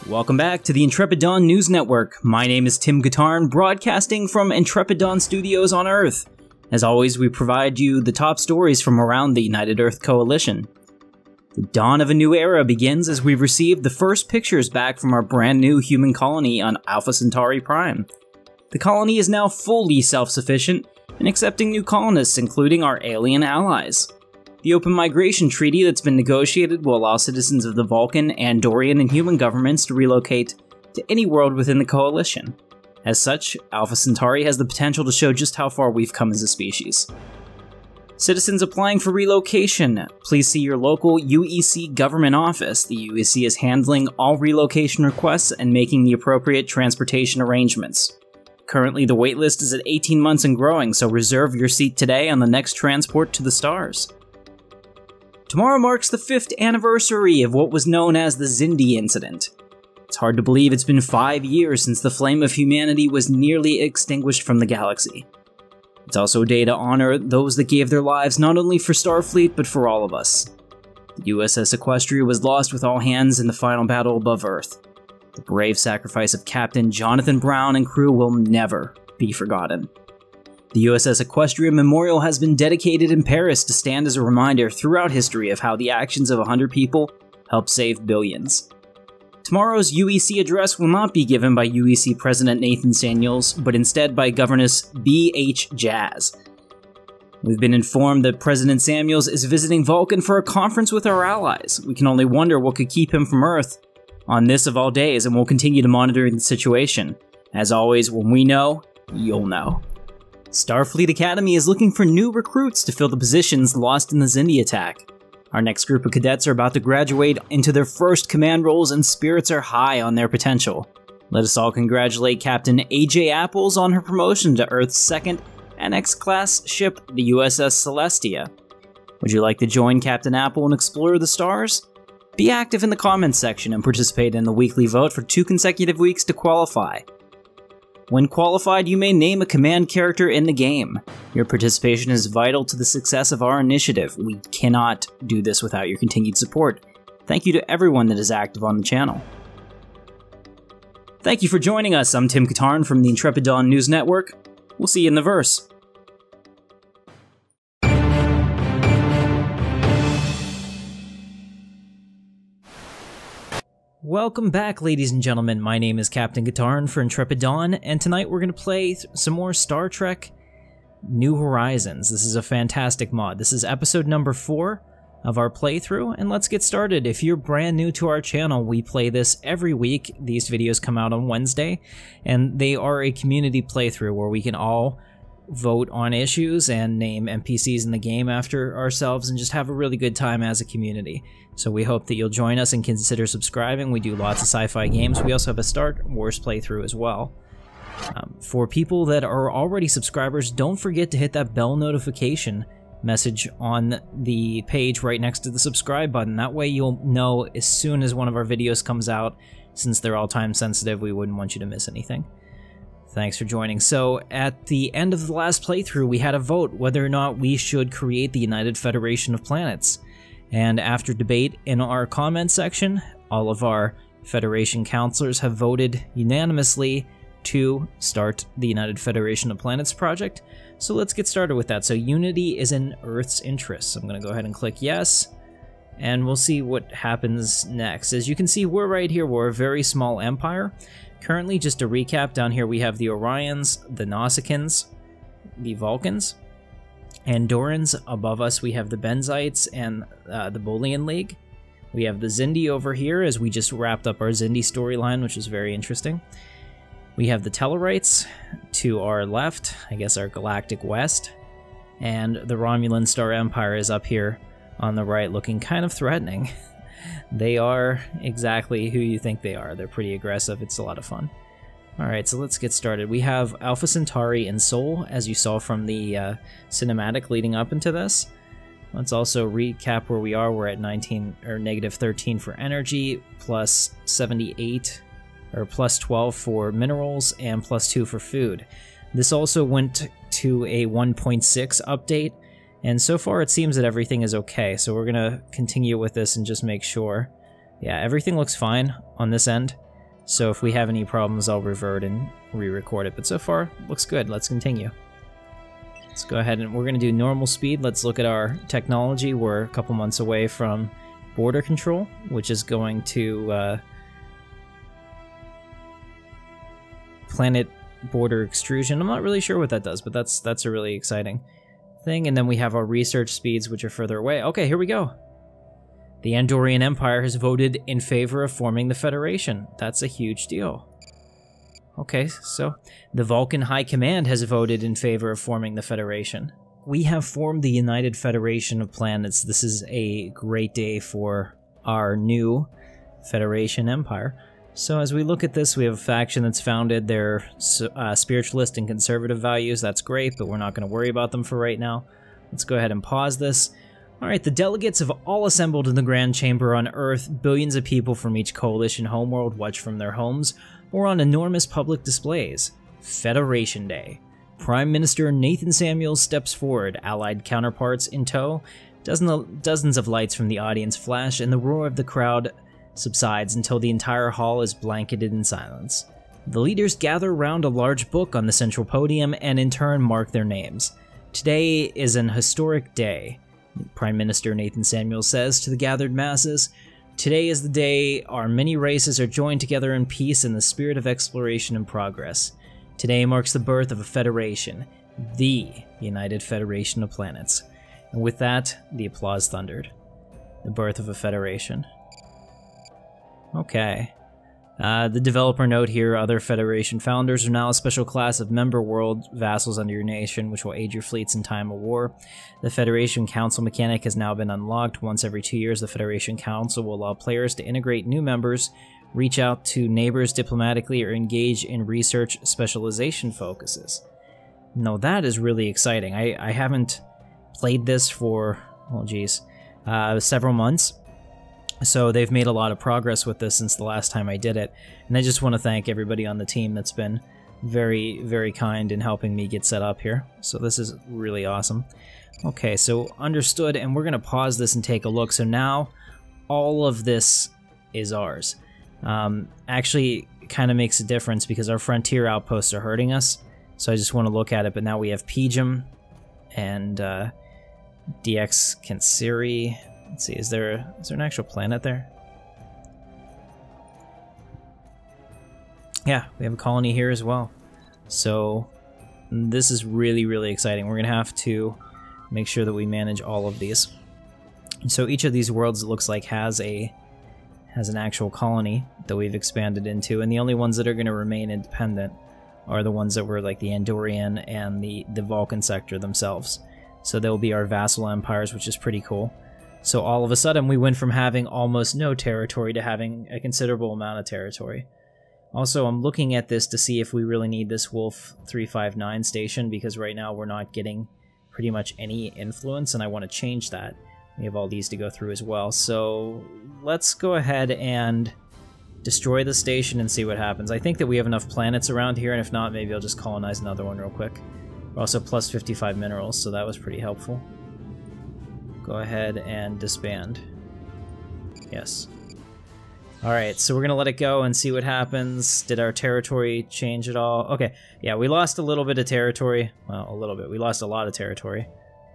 Welcome back to the Intrepid Dawn News Network. My name is Tim Katarn, broadcasting from Intrepid Dawn Studios on Earth. As always, we provide you the top stories from around the United Earth Coalition. The dawn of a new era begins as we've received the first pictures back from our brand new human colony on Alpha Centauri Prime. The colony is now fully self-sufficient and accepting new colonists, including our alien allies. The open migration treaty that's been negotiated will allow citizens of the Vulcan, Andorian, and human governments to relocate to any world within the Coalition. As such, Alpha Centauri has the potential to show just how far we've come as a species. Citizens applying for relocation, please see your local UEC government office. The UEC is handling all relocation requests and making the appropriate transportation arrangements. Currently, the waitlist is at 18 months and growing, so reserve your seat today on the next transport to the stars. Tomorrow marks the 5th anniversary of what was known as the Xindi Incident. It's hard to believe it's been 5 years since the flame of humanity was nearly extinguished from the galaxy. It's also a day to honor those that gave their lives not only for Starfleet, but for all of us. The Uss Equestria was lost with all hands in the final battle above Earth. The brave sacrifice of Captain Jonathan Brown and crew will never be forgotten. The Uss Equestria Memorial has been dedicated in Paris to stand as a reminder throughout history of how the actions of 100 people helped save billions. Tomorrow's UEC address will not be given by UEC President Nathan Samuels, but instead by Governess B.H. Jazz. We've been informed that President Samuels is visiting Vulcan for a conference with our allies. We can only wonder what could keep him from Earth on this of all days, and we'll continue to monitor the situation. As always, when we know, you'll know. Starfleet Academy is looking for new recruits to fill the positions lost in the Xindi attack. Our next group of cadets are about to graduate into their first command roles and spirits are high on their potential. Let us all congratulate Captain A.J. Apples on her promotion to Earth's second NX-class ship, the USS Celestia. Would you like to join Captain Apple and explore the stars? Be active in the comments section and participate in the weekly vote for 2 consecutive weeks to qualify. When qualified, you may name a command character in the game. Your participation is vital to the success of our initiative. We cannot do this without your continued support. Thank you to everyone that is active on the channel. Thank you for joining us. I'm Tim Katarn from the Intrepid Dawn News Network. We'll see you in the verse. Welcome back, ladies and gentlemen. My name is Captain Katarn for Intrepid Dawn, and tonight we're going to play some more Star Trek New Horizons. This is a fantastic mod. This is episode number 4 of our playthrough, and let's get started. If you're brand new to our channel, we play this every week. These videos come out on Wednesday, and they are a community playthrough where we can all vote on issues and name NPCs in the game after ourselves and just have a really good time as a community. So we hope that you'll join us and consider subscribing. We do lots of sci-fi games. We also have a Star Wars playthrough as well. For people that are already subscribers, don't forget to hit that bell notification message on the page right next to the subscribe button. That way you'll know as soon as one of our videos comes out. Since they're all time sensitive, we wouldn't want you to miss anything. Thanks for joining. So, at the end of the last playthrough, we had a vote whether or not we should create the United Federation of Planets. And after debate in our comment section, all of our Federation counselors have voted unanimously to start the United Federation of Planets project. So let's get started with that. So unity is in Earth's interests. I'm going to go ahead and click yes, and we'll see what happens next. As you can see, we're right here. We're a very small empire. Currently, just to recap, down here we have the Orions, the Nausicaans, the Vulcans, Andorans. Above us we have the Benzites and the Bolian League. We have the Xindi over here, as we just wrapped up our Xindi storyline, which is very interesting. We have the Tellarites to our left, I guess our galactic west, and the Romulan Star Empire is up here on the right, looking kind of threatening. They are exactly who you think they are. They're pretty aggressive. It's a lot of fun. Alright, so let's get started. We have Alpha Centauri in Sol, as you saw from the cinematic leading up into this. Let's also recap where we are. We're at negative 13 for energy, plus 78, or plus 12 for minerals, and plus 2 for food. This also went to a 1.6 update, and so far it seems that everything is okay, so we're going to continue with this and just make sure. Yeah, everything looks fine on this end. So if we have any problems, I'll revert and re-record it. But so far, looks good. Let's continue. Let's go ahead and we're going to do normal speed. Let's look at our technology. We're a couple months away from border control, which is going to planet border extrusion. I'm not really sure what that does, but that's a really exciting thing. And then we have our research speeds, which are further away. Okay, here we go. The Andorian Empire has voted in favor of forming the Federation. That's a huge deal. Okay, so the Vulcan High Command has voted in favor of forming the Federation. We have formed the United Federation of Planets. This is a great day for our new Federation Empire. So as we look at this, we have a faction that's founded. They're spiritualist and conservative values. That's great, but we're not going to worry about them for right now. Let's go ahead and pause this. Alright, the delegates have all assembled in the Grand Chamber on Earth. Billions of people from each coalition homeworld watch from their homes or on enormous public displays. Federation Day. Prime Minister Nathan Samuels steps forward, allied counterparts in tow. Dozens of lights from the audience flash, and the roar of the crowd subsides until the entire hall is blanketed in silence. The leaders gather around a large book on the central podium and in turn mark their names. Today is an historic day, Prime Minister Nathan Samuels says to the gathered masses. Today is the day our many races are joined together in peace in the spirit of exploration and progress. Today marks the birth of a federation, the United Federation of Planets. And with that, the applause thundered. The birth of a federation. Okay. The developer note here, other Federation founders are now a special class of member world vassals under your nation, which will aid your fleets in time of war. The Federation Council mechanic has now been unlocked. Once every 2 years, the Federation Council will allow players to integrate new members, reach out to neighbors diplomatically, or engage in research specialization focuses. No, that is really exciting. I haven't played this for, oh geez, several months. So they've made a lot of progress with this since the last time I did it, and I just want to thank everybody on the team that's been very, very kind in helping me get set up here. So this is really awesome. Okay, so understood, and we're going to pause this and take a look. So now all of this is ours. Actually, it kind of makes a difference because our frontier outposts are hurting us, so I just want to look at it. But now we have Pejum and DX Kansiri. Let's see, is there an actual planet there? Yeah, we have a colony here as well. So this is really, really exciting. We're gonna have to make sure that we manage all of these. So each of these worlds, it looks like, has an actual colony that we've expanded into, and the only ones that are gonna remain independent are the ones that were like the Andorian and the Vulcan sector themselves. So they'll be our vassal empires, which is pretty cool. So all of a sudden, we went from having almost no territory to having a considerable amount of territory. Also, I'm looking at this to see if we really need this Wolf 359 station, because right now we're not getting pretty much any influence, and I want to change that. We have all these to go through as well. So let's go ahead and destroy the station and see what happens. I think that we have enough planets around here, and if not, maybe I'll just colonize another one real quick. We're also plus 55 minerals, so that was pretty helpful. Go ahead and disband. Yes. Alright, so we're going to let it go and see what happens. Did our territory change at all? Okay, yeah, we lost a little bit of territory. Well, a little bit. We lost a lot of territory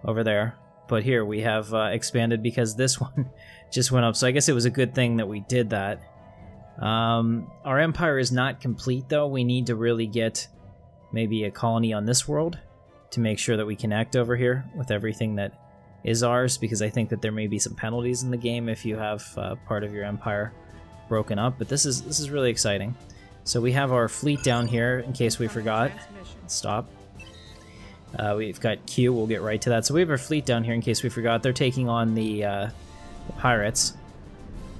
over there. But here, we have expanded because this one just went up. So I guess it was a good thing that we did that. Our empire is not complete, though. We need to really get maybe a colony on this world to make sure that we connect over here with everything that is ours, because I think that there may be some penalties in the game if you have part of your empire broken up, but this is really exciting. So we have our fleet down here in case we forgot. Stop. We've got Q, we'll get right to that. So we have our fleet down here in case we forgot. They're taking on the pirates.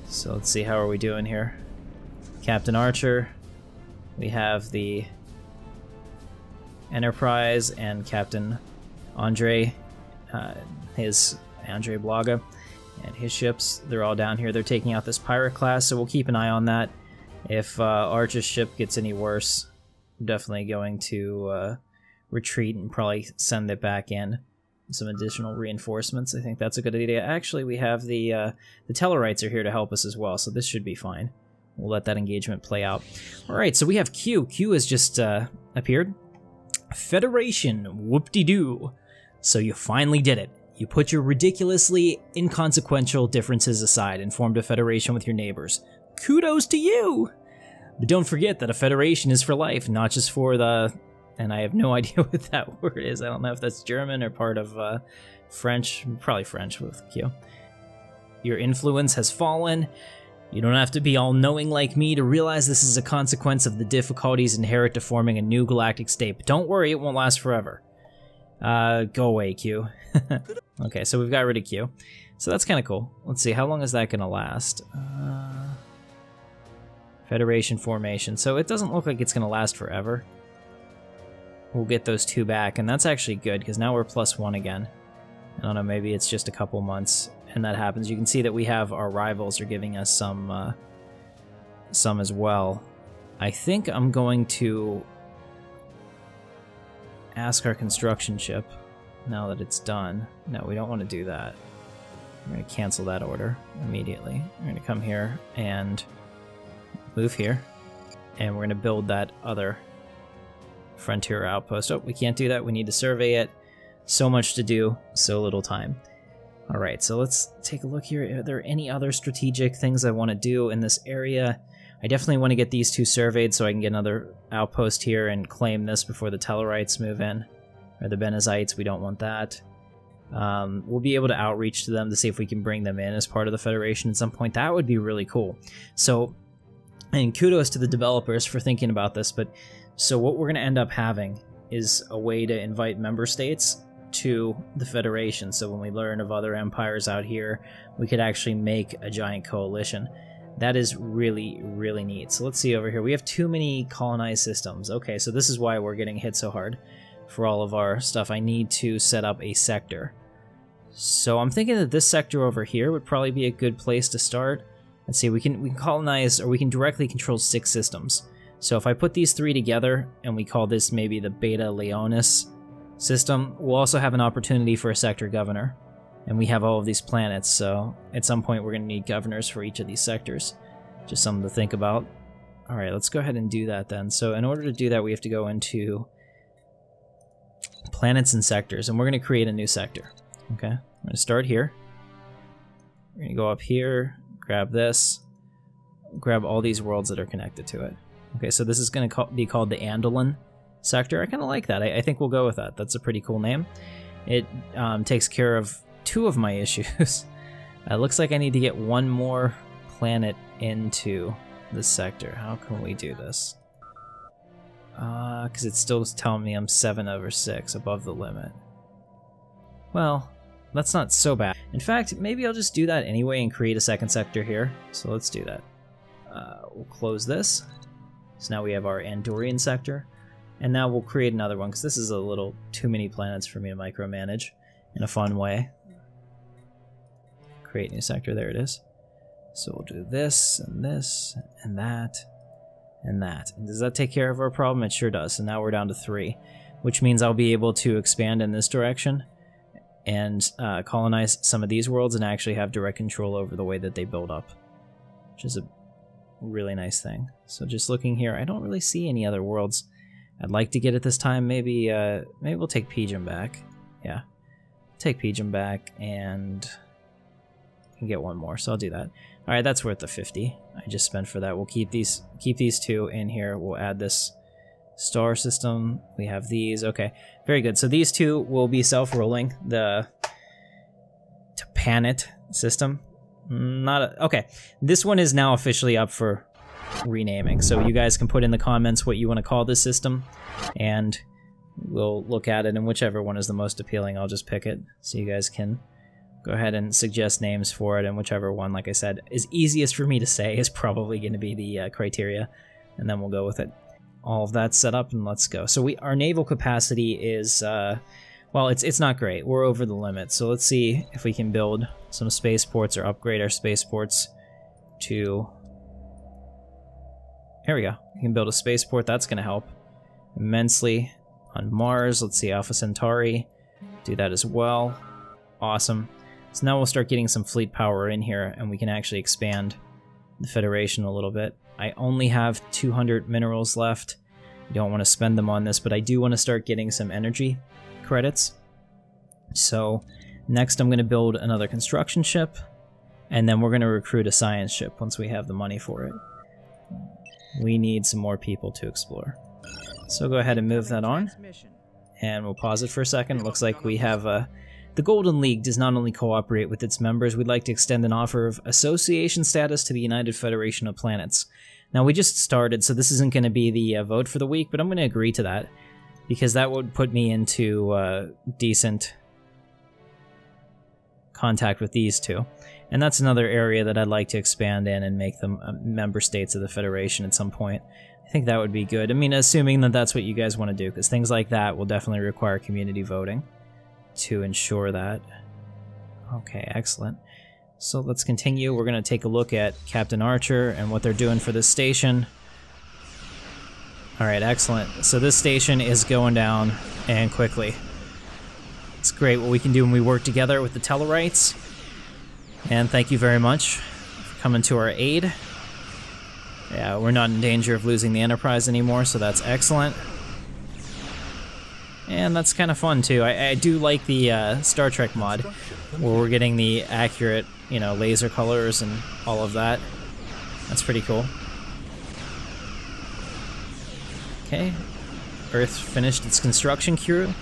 So let's see, how are we doing here? Captain Archer. We have the Enterprise and Captain Andre. His Andre Blaga and his ships, they're all down here. They're taking out this pirate class, so we'll keep an eye on that. If Archer's ship gets any worse, I'm definitely going to retreat and probably send it back in. Some additional reinforcements. I think that's a good idea. Actually, we have the Tellarites are here to help us as well, so this should be fine. we'll let that engagement play out. All right, so we have Q. Q has just appeared. Federation, whoop-de-doo. So you finally did it. You put your ridiculously inconsequential differences aside and formed a federation with your neighbors. Kudos to you! But don't forget that a federation is for life, not just for the... And I have no idea what that word is. I don't know if that's German or part of French. Probably French with Q. Your influence has fallen. You don't have to be all-knowing like me to realize this is a consequence of the difficulties inherent to forming a new galactic state. But don't worry, it won't last forever. Go away, Q. Okay, so we've got rid of Q. So that's kind of cool. Let's see, how long is that going to last? Federation formation. So it doesn't look like it's going to last forever. We'll get those 2 back, and that's actually good, because now we're +1 again. I don't know, maybe it's just a couple months, and that happens. You can see that we have our rivals are giving us some as well. I think I'm going to ask our construction ship, now that it's done. No, we don't want to do that. We're going to cancel that order immediately. We're going to come here and move here, and we're going to build that other frontier outpost. Oh, we can't do that. We need to survey it. So much to do, so little time. All right, so let's take a look here. Are there any other strategic things I want to do in this area? I definitely want to get these 2 surveyed so I can get another outpost here and claim this before the Tellarites move in. Or the Benezites, we don't want that. We'll be able to outreach to them to see if we can bring them in as part of the Federation at some point. That would be really cool. So, and kudos to the developers for thinking about this, but so what we're going to end up having is a way to invite member states to the Federation. So when we learn of other empires out here, we could actually make a giant coalition. That is really, really neat. So let's see over here. We have too many colonized systems. Okay, so this is why we're getting hit so hard for all of our stuff. I need to set up a sector. So I'm thinking that this sector over here would probably be a good place to start. Let's see, we can colonize, or we can directly control 6 systems. So if I put these 3 together, and we call this maybe the Beta Leonis system, we'll also have an opportunity for a sector governor. And we have all of these planets, so at some point we're going to need governors for each of these sectors. Just something to think about. Alright, let's go ahead and do that then. So in order to do that, we have to go into planets and sectors, and we're going to create a new sector. Okay, I'm going to start here. We're going to go up here, grab this, grab all these worlds that are connected to it. Okay, so this is going to be called the Andolan sector. I kind of like that. I think we'll go with that. That's a pretty cool name. It takes care of 2 of my issues. It looks like I need to get 1 more planet into this sector. How can we do this? Because it's still telling me I'm 7 over 6 above the limit. Well, that's not so bad. In fact, maybe I'll just do that anyway and create a second sector here. So let's do that. We'll close this. So now we have our Andorian sector. And now we'll create another one, because this is a little too many planets for me to micromanage in a fun way. Create new sector, there it is. So we'll do this, and this, and that, and that. And does that take care of our problem? It sure does. And now we're down to 3, which means I'll be able to expand in this direction and colonize some of these worlds and actually have direct control over the way that they build up, which is a really nice thing. So just looking here, I don't really see any other worlds I'd like to get at this time. Maybe we'll take Pigeon back. Yeah, take Pigeon back and get 1 more. So I'll do that. All right, that's worth the 50 I just spent for that. We'll keep these 2 in here. We'll add this star system. We have these. Okay, very good. So these 2 will be self-rolling. The Tapanet system. Okay, this one is now officially up for renaming, so you guys can put in the comments what you want to call this system, and we'll look at it, and whichever one is the most appealing, I'll just pick it. So you guys can go ahead and suggest names for it, and whichever one, like I said, is easiest for me to say is probably going to be the criteria, and then we'll go with it. All of that set up, and let's go. So our naval capacity is, well, it's not great. We're over the limit, so let's see if we can build some spaceports or upgrade our spaceports to... Here we go. We can build a spaceport. That's going to help immensely. On Mars, let's see, Alpha Centauri. Do that as well. Awesome. So now we'll start getting some fleet power in here, and we can actually expand the Federation a little bit. I only have 200 minerals left. I don't want to spend them on this, but I do want to start getting some energy credits. So next I'm going to build another construction ship, and then we're going to recruit a science ship once we have the money for it. We need some more people to explore. So go ahead and move that on, and we'll pause it for a second. It looks like we have the Golden League does not only cooperate with its members, we'd like to extend an offer of association status to the United Federation of Planets. Now, we just started, so this isn't going to be the vote for the week, but I'm going to agree to that, because that would put me into decent contact with these two. And that's another area that I'd like to expand in and make them member states of the Federation at some point. I think that would be good. I mean, assuming that that's what you guys want to do, because things like that will definitely require community voting to ensure that. Okay, excellent. So let's continue. We're going to take a look at Captain Archer and what they're doing for this station. Alright, excellent. So this station is going down, and quickly. It's great what we can do when we work together with the Tellarites. And thank you very much for coming to our aid. Yeah, we're not in danger of losing the Enterprise anymore, so that's excellent. And that's kind of fun, too. I do like the Star Trek mod, where we're getting the accurate, you know, laser colors and all of that. That's pretty cool. Okay, Earth finished its construction queue,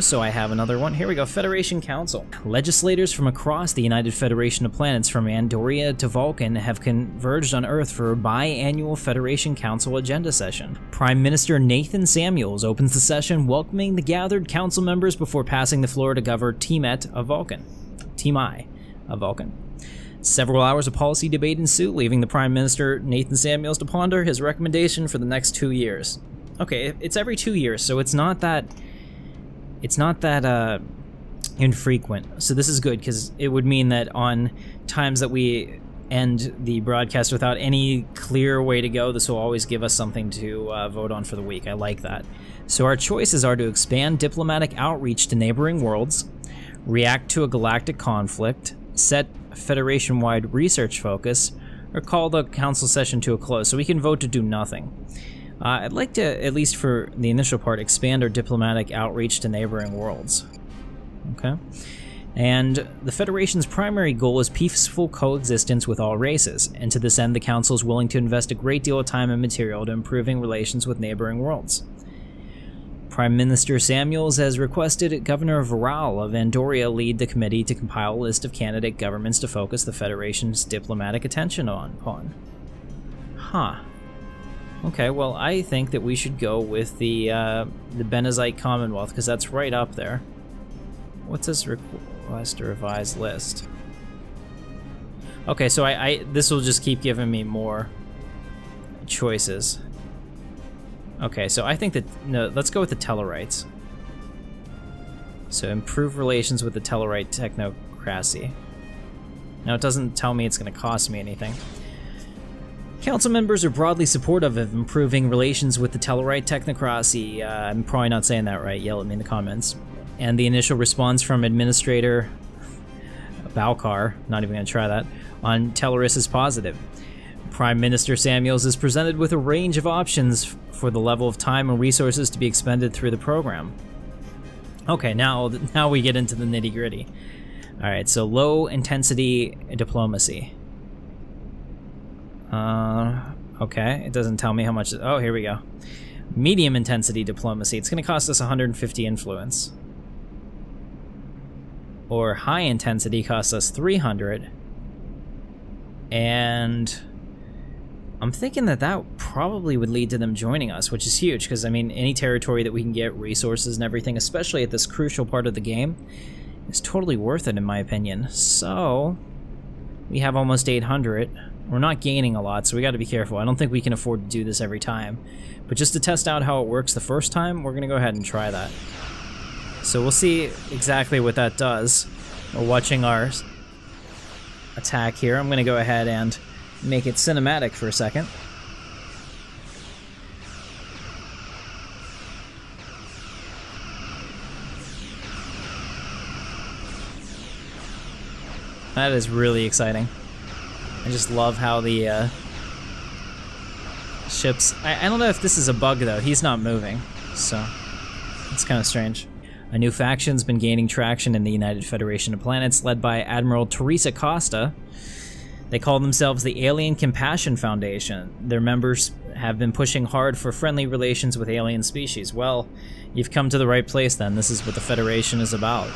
so I have another one. Here we go, Federation Council. Legislators from across the United Federation of Planets from Andoria to Vulcan have converged on Earth for a biannual Federation Council agenda session. Prime Minister Nathan Samuels opens the session, welcoming the gathered council members before passing the floor to Governor Team I of Vulcan. Several hours of policy debate ensue, leaving the Prime Minister Nathan Samuels to ponder his recommendation for the next 2 years. Okay, it's every 2 years, so it's not that infrequent. So this is good, because it would mean that on times that we end the broadcast without any clear way to go, this will always give us something to vote on for the week. I like that. So our choices are to expand diplomatic outreach to neighboring worlds, react to a galactic conflict, set Federation-wide research focus, or call the council session to a close. So we can vote to do nothing. I'd like to, at least for the initial part, expand our diplomatic outreach to neighboring worlds. Okay. And the Federation's primary goal is peaceful coexistence with all races, and to this end the Council is willing to invest a great deal of time and material to improving relations with neighboring worlds. Prime Minister Samuels has requested Governor Varal of Andoria lead the committee to compile a list of candidate governments to focus the Federation's diplomatic attention upon. Huh. Okay, well, I think that we should go with the Benazite Commonwealth, because that's right up there. What's this request to revise list? Okay, so this will just keep giving me more choices. Okay, so I think that, no, let's go with the Tellarites. So improve relations with the Tellarite technocracy. Now it doesn't tell me it's going to cost me anything. Council members are broadly supportive of improving relations with the Tellarite technocracy. I'm probably not saying that right. Yell at me in the comments. And the initial response from Administrator Balkar, not even going to try that, on Stellaris is positive. Prime Minister Samuels is presented with a range of options for the level of time and resources to be expended through the program. Okay, now we get into the nitty-gritty. Alright, so low intensity diplomacy. Okay, it doesn't tell me how much. Oh, here we go. Medium intensity diplomacy. It's going to cost us 150 influence. Or high intensity costs us 300. And I'm thinking that probably would lead to them joining us, which is huge, because I mean, any territory that we can get resources and everything, especially at this crucial part of the game, is totally worth it in my opinion. So we have almost 800. We're not gaining a lot, so we got to be careful. I don't think we can afford to do this every time. But just to test out how it works the first time, we're going to go ahead and try that. So we'll see exactly what that does. We're watching our attack here. I'm going to go ahead and make it cinematic for a second. That is really exciting. I just love how the ships. I don't know if this is a bug, though. He's not moving, so it's kind of strange. A new faction's been gaining traction in the United Federation of Planets, led by Admiral Teresa Costa. They call themselves the Alien Compassion Foundation. Their members have been pushing hard for friendly relations with alien species. Well, you've come to the right place then. This is what the Federation is about.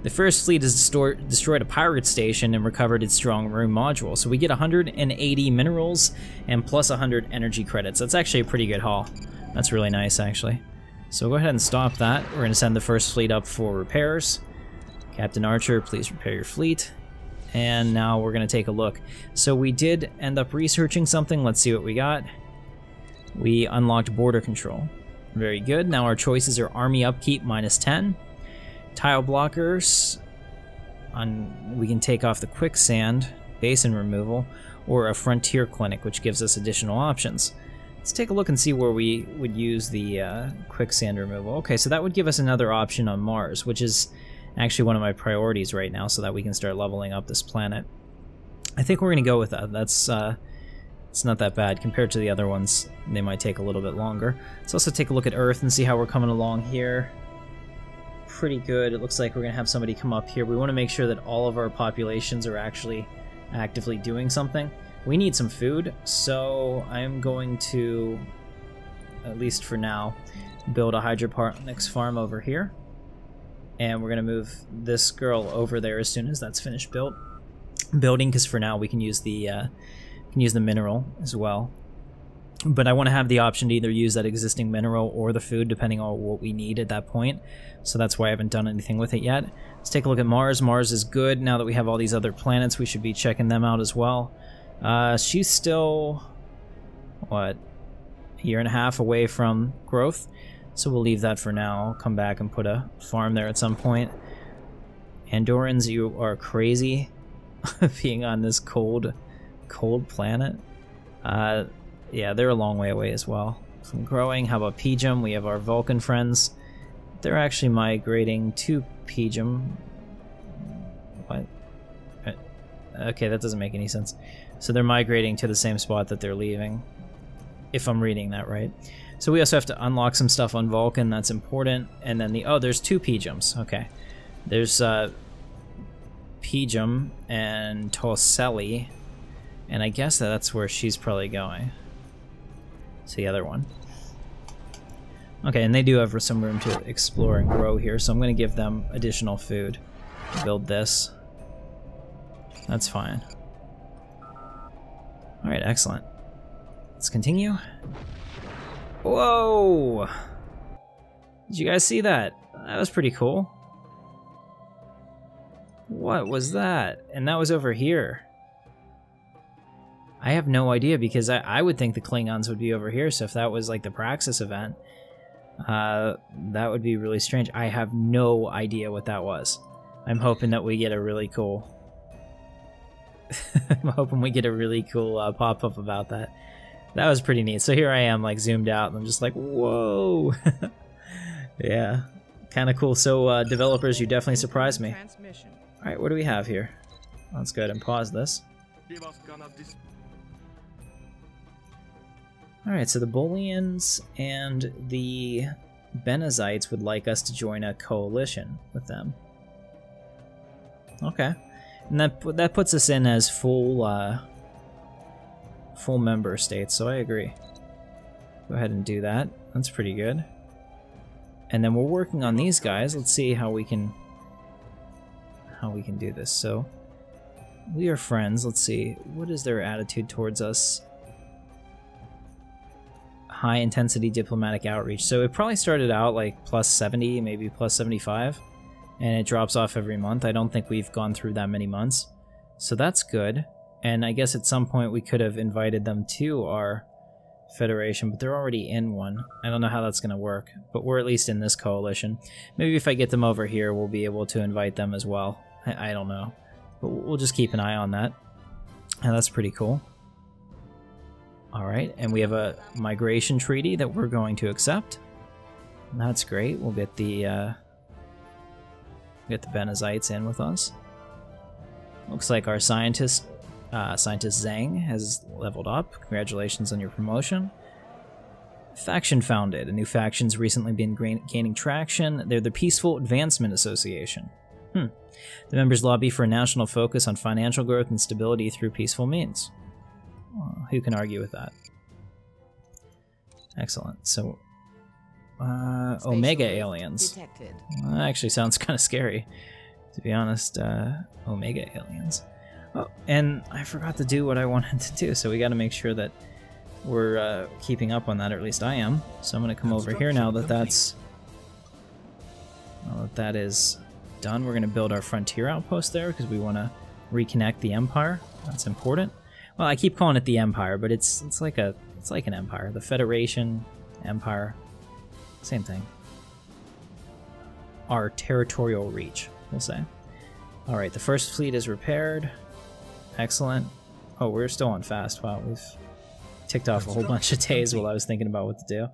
The First Fleet has destroyed a pirate station and recovered its strong room module, so we get 180 minerals and plus 100 energy credits. That's actually a pretty good haul. That's really nice, actually. So go ahead and stop that. We're going to send the First Fleet up for repairs. Captain Archer, please repair your fleet. And now we're going to take a look. So we did end up researching something. Let's see what we got. We unlocked border control. Very good. Now our choices are army upkeep -10. Tile blockers. We can take off the quicksand, basin removal, or a frontier clinic, which gives us additional options. Let's take a look and see where we would use the quicksand removal. Okay, so that would give us another option on Mars, which is actually one of my priorities right now, so that we can start leveling up this planet. I think we're going to go with that. That's it's not that bad compared to the other ones. They might take a little bit longer. Let's also take a look at Earth and see how we're coming along here. Pretty good. It looks like we're going to have somebody come up here. We want to make sure that all of our populations are actually actively doing something. We need some food, so I'm going to, at least for now, build a hydroponics farm over here. And we're going to move this girl over there as soon as that's finished building, because for now we can use the mineral as well. But I want to have the option to either use that existing mineral or the food, depending on what we need at that point. So that's why I haven't done anything with it yet. Let's take a look at Mars. Mars is good. Now that we have all these other planets, we should be checking them out as well. She's still, what, a year and a half away from growth. So we'll leave that for now. I'll come back and put a farm there at some point. Andorans, you are crazy being on this cold planet. Yeah, they're a long way away as well from growing. How about Pejum? We have our Vulcan friends. They're actually migrating to Pejum. What? Okay, that doesn't make any sense. So they're migrating to the same spot that they're leaving, if I'm reading that right. So we also have to unlock some stuff on Vulcan. That's important. And then there's two Pejums. Okay. There's Pejum and Toseli. And I guess that's where she's probably going. It's the other one. Okay, and they do have some room to explore and grow here, so I'm going to give them additional food to build this. That's fine. Alright, excellent. Let's continue. Whoa! Did you guys see that? That was pretty cool. What was that? And that was over here. I have no idea, because I would think the Klingons would be over here, so if that was like the Praxis event, that would be really strange. I have no idea what that was. I'm hoping that we get a really cool... I'm hoping we get a really cool pop-up about that. That was pretty neat. So here I am, like, zoomed out, and I'm just like, whoa! Yeah, kind of cool. So, developers, you definitely surprised me. Alright, what do we have here? Let's go ahead and pause this. Alright, so the Bolians and the Benezites would like us to join a coalition with them. Okay. And that puts us in as full member states, so I agree. Go ahead and do that. That's pretty good. And then we're working on these guys. Let's see how we can do this. So we are friends. Let's see. What is their attitude towards us? High intensity diplomatic outreach. So it probably started out like plus 70, maybe plus 75, and it drops off every month. I don't think we've gone through that many months, so that's good. And I guess at some point we could have invited them to our federation, but they're already in one. I don't know how that's going to work, but we're at least in this coalition. Maybe if I get them over here, we'll be able to invite them as well. I don't know, but we'll just keep an eye on that. And that's pretty cool. Alright, and we have a migration treaty that we're going to accept. That's great. We'll get the Benezites in with us. Looks like our scientists Scientist Zhang has leveled up. Congratulations on your promotion. Faction founded. A new faction's recently been gaining traction. They're the Peaceful Advancement Association. The members lobby for a national focus on financial growth and stability through peaceful means. Oh, who can argue with that? Excellent. So, Omega aliens. Detected. Well, that actually sounds kind of scary, to be honest. Omega aliens. Oh, and I forgot to do what I wanted to do, so we got to make sure that we're keeping up on that, or at least I am. So I'm going to come over here now that that is done. We're going to build our frontier outpost there because we want to reconnect the Empire. That's important. Well, I keep calling it the Empire, but it's like an empire. The Federation, Empire, same thing. Our territorial reach, we'll say. All right, the first fleet is repaired. Excellent. Oh, we're still on fast. Wow, we've ticked off a whole bunch of days while I was thinking about what to do.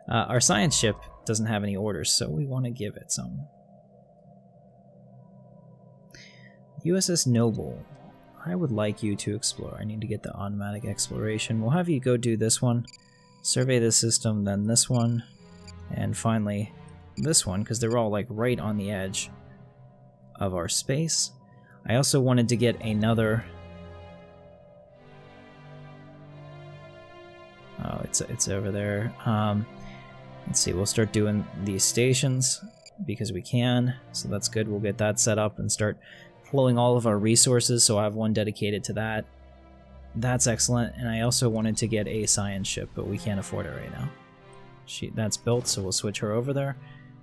Our science ship doesn't have any orders, so we want to give it some. USS Noble. I would like you to explore. I need to get the automatic exploration. We'll have you go do this one, survey the system, then this one, and finally this one, because they're all like right on the edge of our space. I also wanted to get another... Oh, it's over there. Let's see, we'll start doing these stations because we can, so that's good. We'll get that set up and start flowing all of our resources, so I have one dedicated to that. That's excellent, and I also wanted to get a science ship, but we can't afford it right now. That's built, so we'll switch her over there.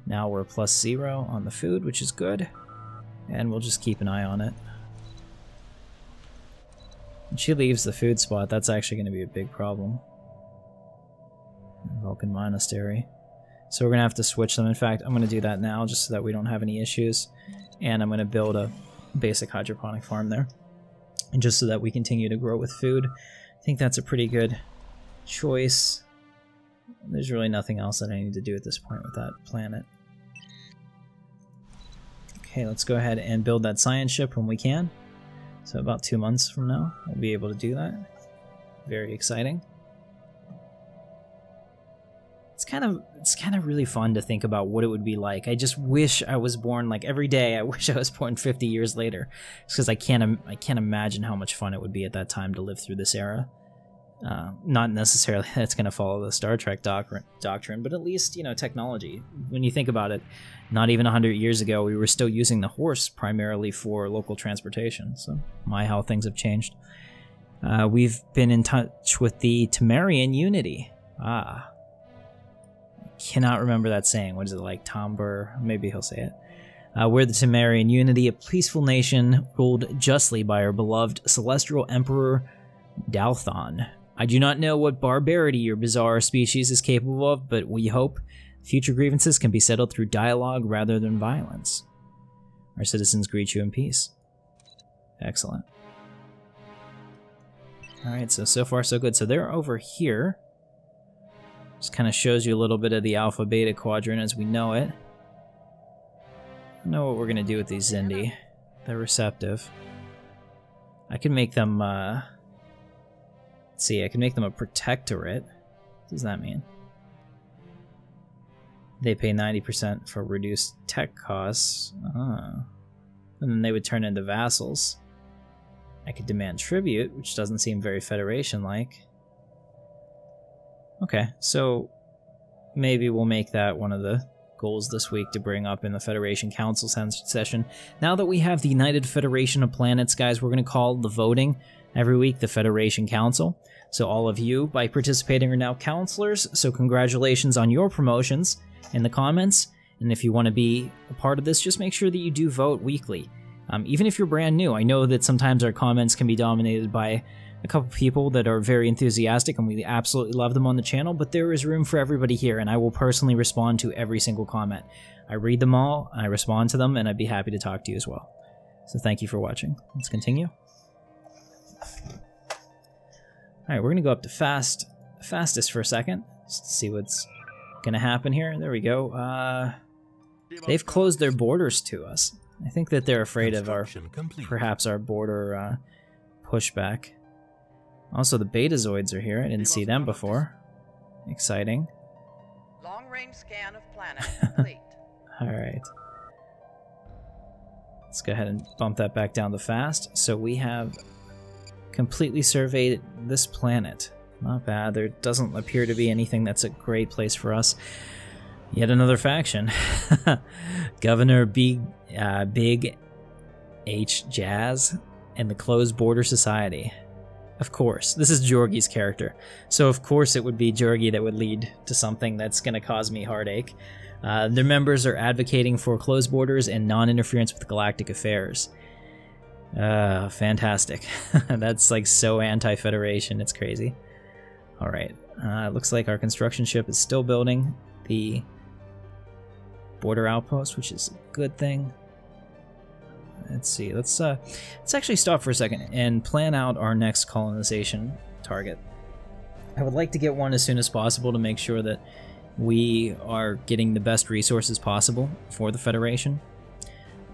Now we're +0 on the food, which is good, and we'll just keep an eye on it. When she leaves the food spot, that's actually going to be a big problem. Vulcan Monastery. So we're going to have to switch them. In fact, I'm going to do that now just so that we don't have any issues. And I'm going to build a basic hydroponic farm there. And just so that we continue to grow with food. I think that's a pretty good choice. There's really nothing else that I need to do at this point with that planet. Okay, let's go ahead and build that science ship when we can. So about 2 months from now, we'll be able to do that. Very exciting. It's kind of really fun to think about what it would be like. I just wish I was born, like every day I wish I was born 50 years later, because I can't imagine how much fun it would be at that time to live through this era. Not necessarily that's going to follow the Star Trek doctrine, but at least, you know, technology. When you think about it, not even 100 years ago we were still using the horse primarily for local transportation. So my, how things have changed. We've been in touch with the Temerian Unity. Cannot remember that saying. What is it, like Tomber? Maybe he'll say it. We're the Temerian Unity, a peaceful nation ruled justly by our beloved celestial emperor Dalthon. I do not know what barbarity your bizarre species is capable of, but we hope future grievances can be settled through dialogue rather than violence. Our citizens greet you in peace. Excellent. Alright, so far so good. So they're over here. Just kind of shows you a little bit of the Alpha Beta Quadrant as we know it. I don't know what we're going to do with these Xindi. They're receptive. I can make them, let's see, I can make them a protectorate. What does that mean? They pay 90% for reduced tech costs. And then they would turn into vassals. I could demand tribute, which doesn't seem very Federation-like. Okay, so maybe we'll make that one of the goals this week to bring up in the Federation Council session. Now that we have the United Federation of Planets, guys, we're going to call the voting every week the Federation Council. So all of you, by participating, are now counselors, so congratulations on your promotions in the comments. And if you want to be a part of this, just make sure that you do vote weekly. Even if you're brand new, I know that sometimes our comments can be dominated by a couple people that are very enthusiastic, and we absolutely love them on the channel, but there is room for everybody here, and I will personally respond to every single comment. I read them all, I respond to them, and I'd be happy to talk to you as well. So thank you for watching. Let's continue. Alright, we're going to go up to fastest for a second, just to see what's going to happen here. There we go. They've closed their borders to us. I think that they're afraid of perhaps our border pushback. Also, the Betazoids are here. I didn't see them before. Exciting. Long-range scan of planet complete. Alright. Let's go ahead and bump that back down to fast. So we have completely surveyed this planet. Not bad. There doesn't appear to be anything that's a great place for us. Yet another faction. Governor Big H. Jazz and the Closed Border Society. Of course. This is Jorgi's character. So of course it would be Jorgi that would lead to something that's going to cause me heartache. Their members are advocating for closed borders and non-interference with galactic affairs. Fantastic. That's like so anti-Federation, it's crazy. Alright, it looks like our construction ship is still building the border outpost, which is a good thing. Let's see, let's actually stop for a second and plan out our next colonization target. I would like to get one as soon as possible to make sure that we are getting the best resources possible for the Federation.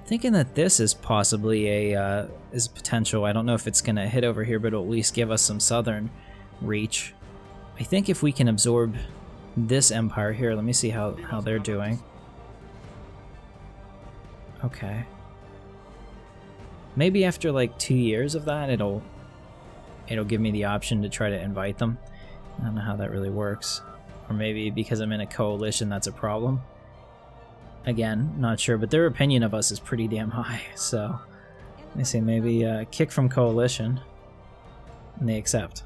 Thinking that this is possibly a is potential. I don't know if it's going to hit over here, but it'll at least give us some southern reach. I think if we can absorb this empire here, let me see how they're doing. Okay. Maybe after like 2 years of that, it'll give me the option to try to invite them. I don't know how that really works. Or maybe because I'm in a coalition, that's a problem. Again, not sure, but their opinion of us is pretty damn high, so let me see, maybe kick from coalition, and they accept.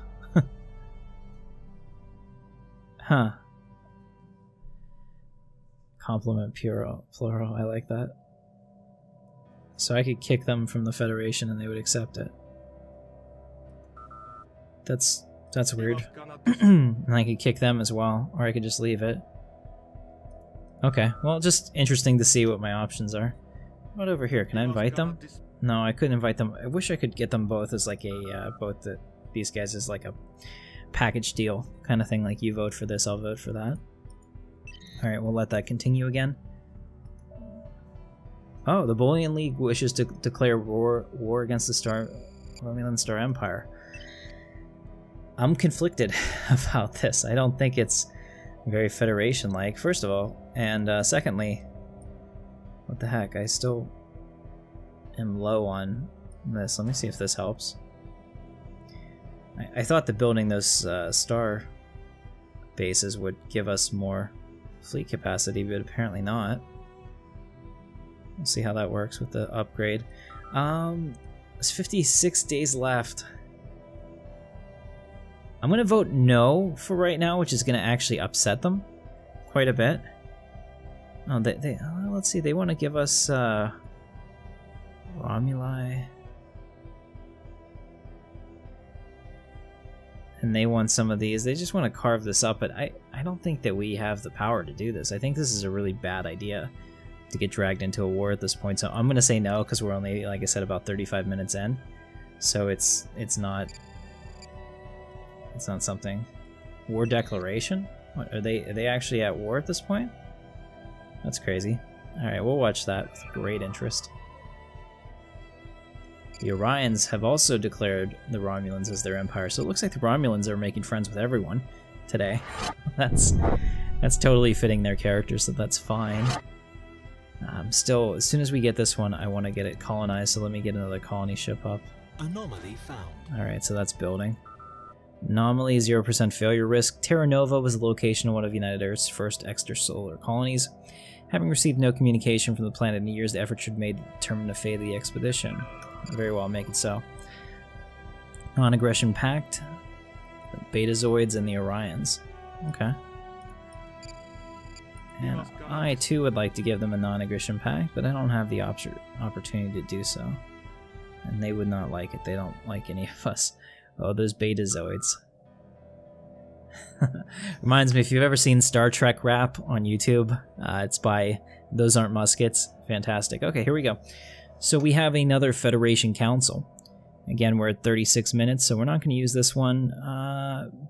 Huh. Compliment plural, I like that. So I could kick them from the Federation and they would accept it. That's weird. And I could kick them as well, or I could just leave it. Okay, well, just interesting to see what my options are. What over here? Can I invite them? No, I couldn't invite them. I wish I could get them both as like a, these guys as like a package deal kind of thing, like you vote for this, I'll vote for that. Alright, we'll let that continue again. Oh, the Bolian League wishes to declare war against the Romulan Star Empire. I'm conflicted about this. I don't think it's very Federation-like, first of all, and secondly, what the heck, I still am low on this. Let me see if this helps. I thought that building those star bases would give us more fleet capacity, but apparently not. We'll see how that works with the upgrade. There's 56 days left. I'm going to vote no for right now, which is going to actually upset them quite a bit. Oh, let's see, they want to give us Romuli. And they want some of these. They just want to carve this up, but I don't think that we have the power to do this. I think this is a really bad idea to get dragged into a war at this point. So I'm going to say no, because we're only, like I said, about 35 minutes in. So it's not something. War declaration? What, are they actually at war at this point? That's crazy. Alright, we'll watch that with great interest. The Orions have also declared the Romulans as their empire, so it looks like the Romulans are making friends with everyone today. That's totally fitting their characters, so that's fine. Still, as soon as we get this one, I want to get it colonized, so let me get another colony ship up. Anomaly found. Alright, so that's building. Anomaly, 0% failure risk. Terra Nova was the location of one of United Earth's first extrasolar colonies. Having received no communication from the planet in years, the effort should be made to determine the fate of the expedition. Very well, make it so. Non-aggression pact. The Betazoids and the Orions. Okay. And I too would like to give them a non-aggression pact, but I don't have the opportunity to do so. And they would not like it. They don't like any of us. Oh, those Betazoids. Reminds me, if you've ever seen Star Trek Rap on YouTube, it's by Those Aren't Muskets. Fantastic. Okay, here we go. So we have another Federation Council. Again, we're at 36 minutes, so we're not going to use this one.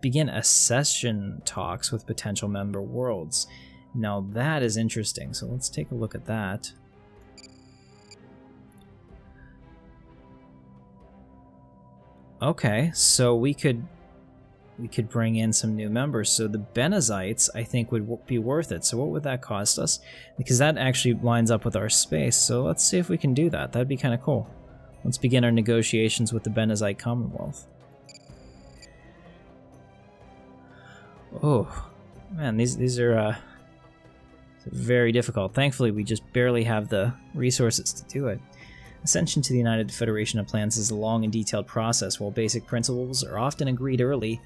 Begin accession talks with potential member worlds. Now that is interesting, so let's take a look at that. Okay, so we could bring in some new members. So the Benezites, I think, would be worth it. So what would that cost us? Because that actually lines up with our space. So let's see if we can do that. That'd be kind of cool. Let's begin our negotiations with the Benezite Commonwealth. Oh, man, these are very difficult. Thankfully, we just barely have the resources to do it. Ascension to the United Federation of Planets is a long and detailed process. While basic principles are often agreed early,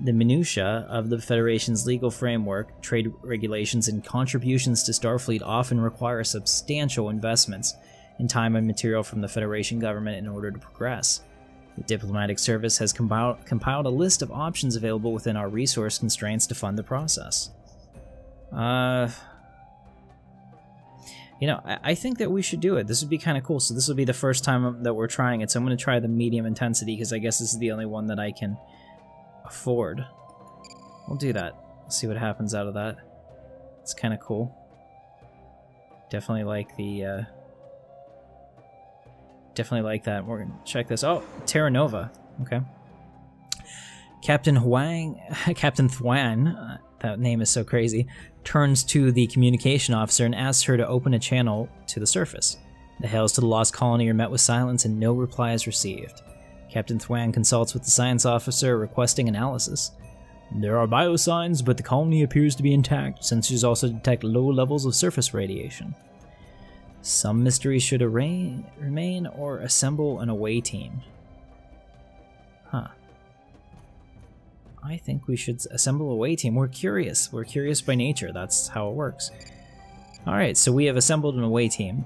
the minutiae of the Federation's legal framework, trade regulations, and contributions to Starfleet often require substantial investments in time and material from the Federation government in order to progress. The Diplomatic Service has compiled a list of options available within our resource constraints to fund the process. You know, I think that we should do it. This would be kind of cool. So this will be the first time that we're trying it. So I'm going to try the medium intensity because I guess this is the only one that I can afford. We'll do that. See what happens out of that. It's kind of cool. Definitely like the... Definitely like that. We're going to check this. Oh, Terra Nova. Okay. Captain Thwan, that name is so crazy, turns to the communication officer and asks her to open a channel to the surface. The hails to the lost colony are met with silence and no reply is received. Captain Thwan consults with the science officer requesting analysis. There are biosigns, but the colony appears to be intact. Sensors also detect low levels of surface radiation. Some mysteries should remain or assemble an away team. Huh. I think we should assemble a away team. We're curious. We're curious by nature. That's how it works. Alright, so we have assembled an away team.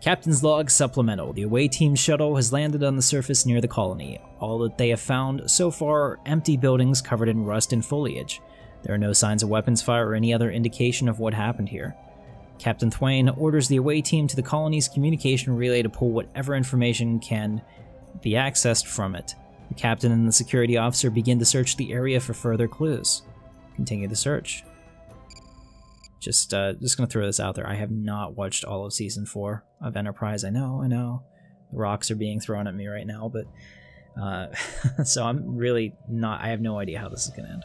Captain's log supplemental. The away team shuttle has landed on the surface near the colony. All that they have found so far are empty buildings covered in rust and foliage. There are no signs of weapons fire or any other indication of what happened here. Captain Thwan orders the away team to the colony's communication relay to pull whatever information can be accessed from it. The captain and the security officer begin to search the area for further clues. Continue the search. Just gonna throw this out there. I have not watched all of Season 4 of Enterprise. I know. The rocks are being thrown at me right now, but... so I'm really not... I have no idea how this is gonna end.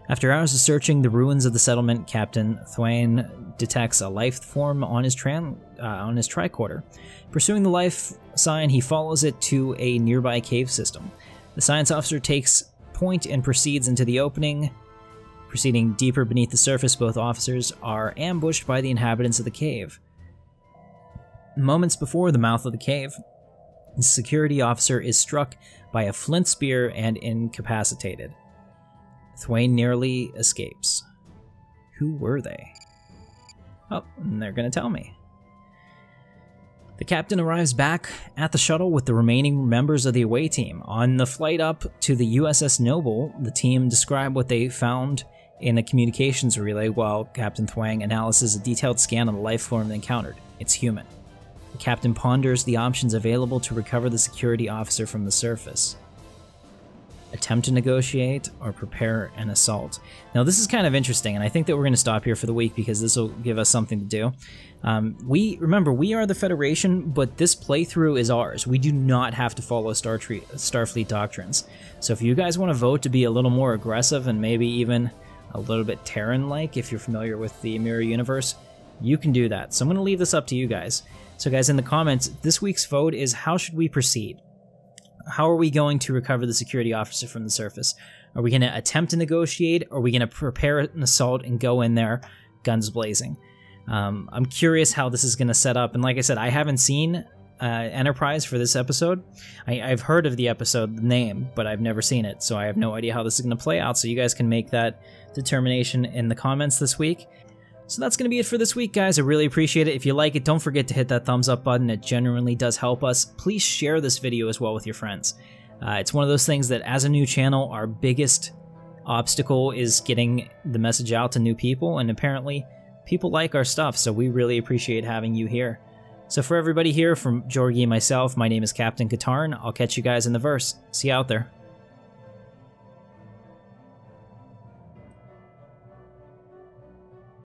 After hours of searching the ruins of the settlement, Captain Thwan detects a life form on his tricorder. Pursuing the life sign, he follows it to a nearby cave system. The science officer takes point and proceeds into the opening. Proceeding deeper beneath the surface, both officers are ambushed by the inhabitants of the cave. Moments before the mouth of the cave, the security officer is struck by a flint spear and incapacitated. Thwan nearly escapes. Who were they? Oh, and they're going to tell me. The captain arrives back at the shuttle with the remaining members of the away team. On the flight up to the USS Noble, the team describe what they found in a communications relay while Captain Thwan analyzes a detailed scan of the life form they encountered. It's human. The captain ponders the options available to recover the security officer from the surface. Attempt to negotiate, or prepare an assault. Now this is kind of interesting, and I think that we're going to stop here for the week because this will give us something to do. Remember, we are the Federation, but this playthrough is ours. We do not have to follow Starfleet doctrines. So if you guys want to vote to be a little more aggressive and maybe even a little bit Terran-like, if you're familiar with the Mirror Universe, you can do that. So I'm going to leave this up to you guys. So guys, in the comments, this week's vote is how should we proceed? How are we going to recover the security officer from the surface? Are we going to attempt to negotiate? Or are we going to prepare an assault and go in there guns blazing? I'm curious how this is going to set up. And like I said, I haven't seen Enterprise for this episode. I've heard of the episode name, but I've never seen it. So I have no idea how this is going to play out. So you guys can make that determination in the comments this week. So that's going to be it for this week, guys. I really appreciate it. If you like it, don't forget to hit that thumbs up button. It genuinely does help us. Please share this video as well with your friends. It's one of those things that as a new channel, our biggest obstacle is getting the message out to new people, and apparently people like our stuff, so we really appreciate having you here. So for everybody here, from Jorgie and myself, my name is Captain Katarn. I'll catch you guys in the verse. See you out there.